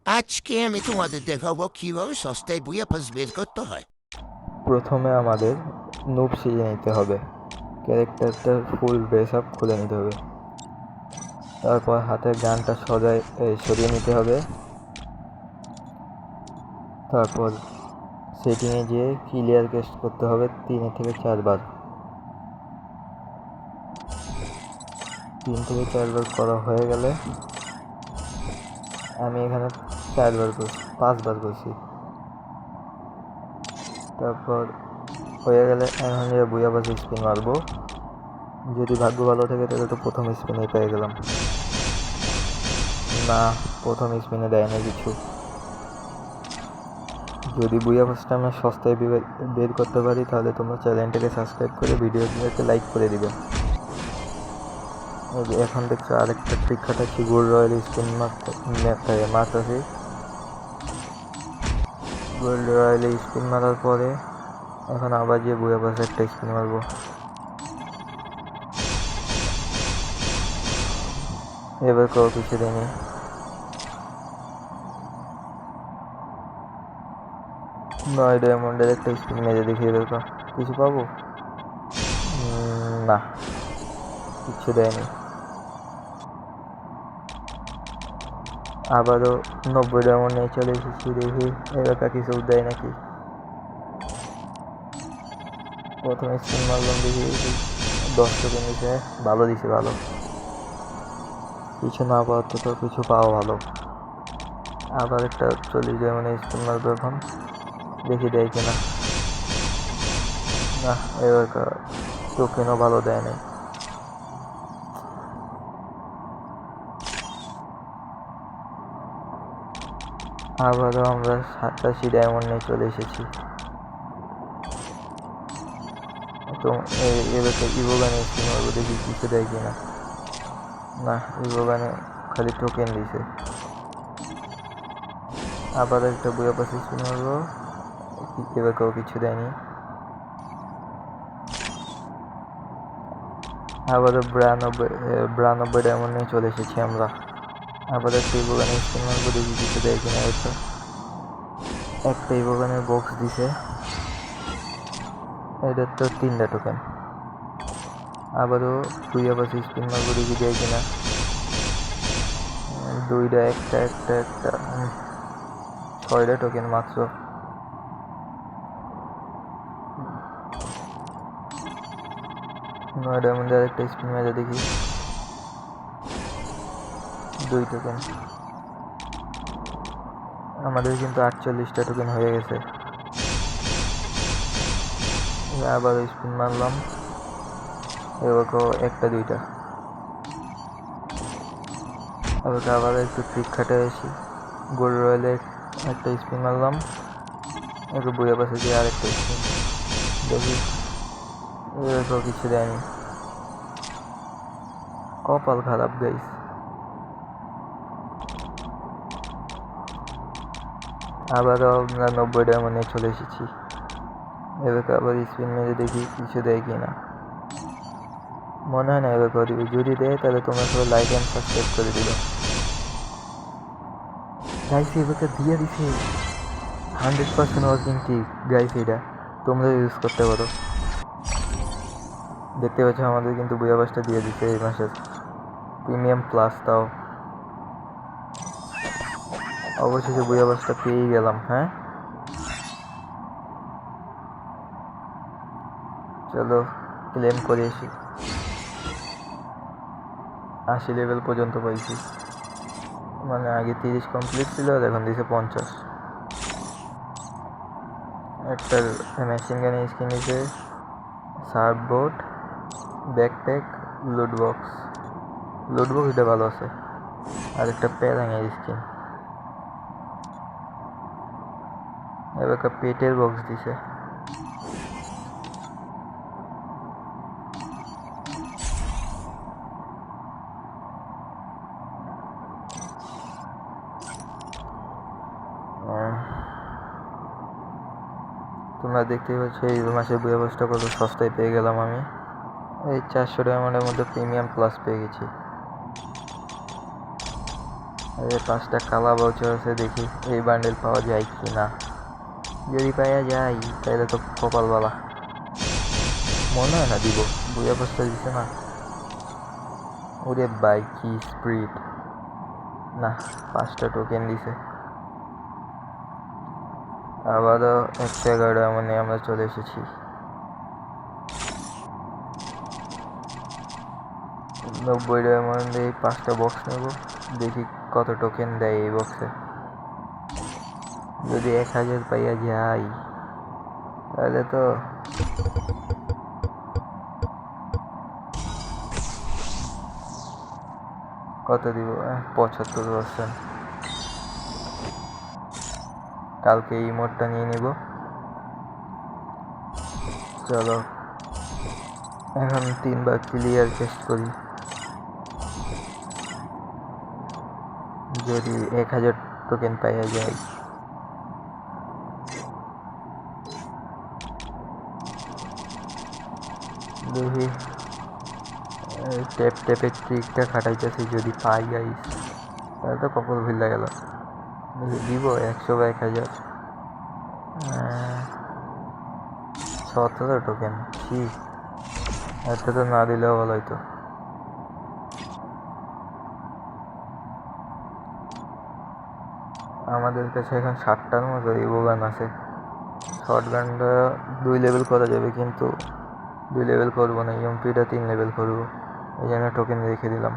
আজকে আমি তোমাদের দেখাবো কিভাবে সস্তায় বুইয়া পাস বের করতে হয়। প্রথমে আমাদের নুব সিজে নিতে হবে। ক্যারেক্টারটার ফুল ড্রেস আপ খুলে নিতে হবে। তারপর হাতের গানটা সরিয়ে নিতে হবে। তারপর সেটিংয়ে যেয়ে ক্লিয়ার কেস করতে হবে 3 থেকে 4 বার। 3 থেকে 4 বার করা হয়ে গেলে আমি এখানে 4 বার করছি, 5 বার করছি। তারপর হয়ে গেলে এখন বুয়া বাসে স্পিন মারবো। যদি ভাগ্য ভালো থাকে তাহলে তো প্রথম স্পিনে পেয়ে গেলাম। না, প্রথম স্পিনে দেয় না কিছু। যদি বুয়া পাসটা আমরা সস্তায় বের করতে পারি তাহলে তোমরা চ্যানেলটাকে সাবস্ক্রাইব করে ভিডিওগুলোকে লাইক করে দিবে। এখন দেখছো আরেকটা ট্রিক খাটাচ্ছি, গোল্ড রয়্যাল স্পিন মারতেছি। গোল্ড রয়্যালে স্পিন মারার পরে এখন আবার যে বুয়া পাশে একটা স্পিন মারবো। এবার কেউ কিছু দেয়নি। নয় ডায়মন্ডের একটা স্পিন মেরে দেখিয়ে দেবো, কিছু পাবো? না, কিচ্ছু দেয়নি। আবারও 90 ডায়মন্ড নিয়ে চলে এসেছি, দেখি এবার কিছু দেয় নাকি। প্রথম স্পিন মারলাম, দেখি 10 টোকেন দিছে, ভালো দিছে, ভালো। কিছু না পাওয়ার তো কিছু পাওয়া ভালো। আবার একটা 40 ডায়মন্ডের স্পিন মারবো এখন, দেখি দেয় কিনা। না, এবার টোকেনও ভালো দেয় নাই। আবারও আমরা 87 ডায়মন্ড নিয়ে চলে এসেছি। তো এবার তো ইভোগানে স্পিন মারবো, দেখি কিছু দেয় কিনা। না, ইভোগানে খালি টোকেন দিছে। আবার একটা বুয়া পাশে স্পিন মারবো, এবার কেউ কিছু দেয়নি। আবারও 92 ডায়মন্ড নিয়ে চলে এসেছি আমরা। আবার একটা ইভোগানে স্পিন মারবো, দেখি কিছু দেয় কিনা। একটা ইভোগানের বক্স দিছে, এটার তো 3টা টোকেন। আবারও বুয়া পাশে স্পিন মারবো, দেখি দেয় কিনা। 2টা, একটা 6টা টোকেন মাত্র। 9 ডায়মন্ডের একটা স্পিন মেরে দেখি, 2 টোকেন। আমাদের কিন্তু 48টা টোকেন হয়ে গেছে। আবার স্পিন মারলাম, এবার একটা 2টা। আবার একটু ট্রিক খাটে আসি, গোল্ড রয়্যালে একটা স্পিন মারলাম, একটু বইয়া পাশে দিয়ে আরেকটা স্পিন, দেখি এবার কিছু দেয়নি। কপাল খারাপ গাইস। আবারও আমরা 90 ডায়মন্ডে চলে এসেছি। এবার আবার স্পিন মেরে দেখি কিছু দেয় কিনা। মনে হয় না এবার করে দিবে, যদি দেয় তাহলে তোমরা সবাই লাইক অ্যান্ড সাবস্ক্রাইব করে দিবে। গাইস এবার দিয়ে দিছে, 100% ওয়ার্কিং ট্রিক গাইস, এটা তোমরা ইউজ করতে পারো। দেখতে পাচ্ছ আমাদের কিন্তু বুয়া বাসটা দিয়ে দিচ্ছে এই মাসের প্রিমিয়াম প্লাস। তাও অবশেষে বুয়া বাসটা পেয়েই গেলাম। হ্যাঁ, চলো ক্লেম করে এসি। 80 লেভেল পর্যন্ত পাইছি, মানে আগে 30 কমপ্লিট ছিল, আর এখন দিয়েছে 50। একটা মেশিন গানের স্কিন দিয়েছে, সার্ফবোর্ড, ব্যাকপ্যাক, লুটবক্স। এটা ভালো আছে। আর একটা প্যারাঙের স্কিন। এবার একটা পেটের বক্স দিছে। তোমরা দেখতেই পাচ্ছ এই মাসের বুয়া বক্সটা কত সস্তায় পেয়ে গেলাম আমি। এই 400 ডায়মন্ডের মধ্যে প্রিমিয়াম প্লাস পেয়ে গেছি। এই 5টা কালা ভাউচার আছে, দেখি এই বান্ডেল পাওয়া যায় কি না। যদি পাওয়া যায় তাহলে তো কপালওয়ালা। মনে হয় না দিব, বুয়া অবস্থা দিছে না। ওরে ভাই কি স্পিড! না, 5টা টোকেন দিছে। আবারও 111 ডায়মন্ডে আমরা চলে এসেছি। 90 ডায়মন্ডে 5টা বক্স নেব, দেখি কত টোকেন দেয় এই বক্সে। যদি 1000 পাইয়া যাই তাহলে তো কত দিব, 75%। কালকে এই মোডটা নিয়ে নিব। চলো এখন 3বার ক্লিয়ার চেষ্টা করি, যদি 1000 টোকেন পাইয়া যায়। দেখি ট্যাপ ট্যাপের ট্রিকটা খাটাইতেছি, যদি পাই গাইস তাহলে তো কপাল ভিল্লা গেল। দেখি দিব 100 বা 1000। 17 টোকেন, ছি, এত তো না দিলেও ভালো হইতো। আমাদের কাছে এখন 60টার মতো ইভো গান আছে। শর্ট গানটা 2 লেভেল করা যাবে, কিন্তু 2 লেভেল করবো না, এমপিটা 3 লেভেল করবো, এই জন্য টোকেন রেখে দিলাম।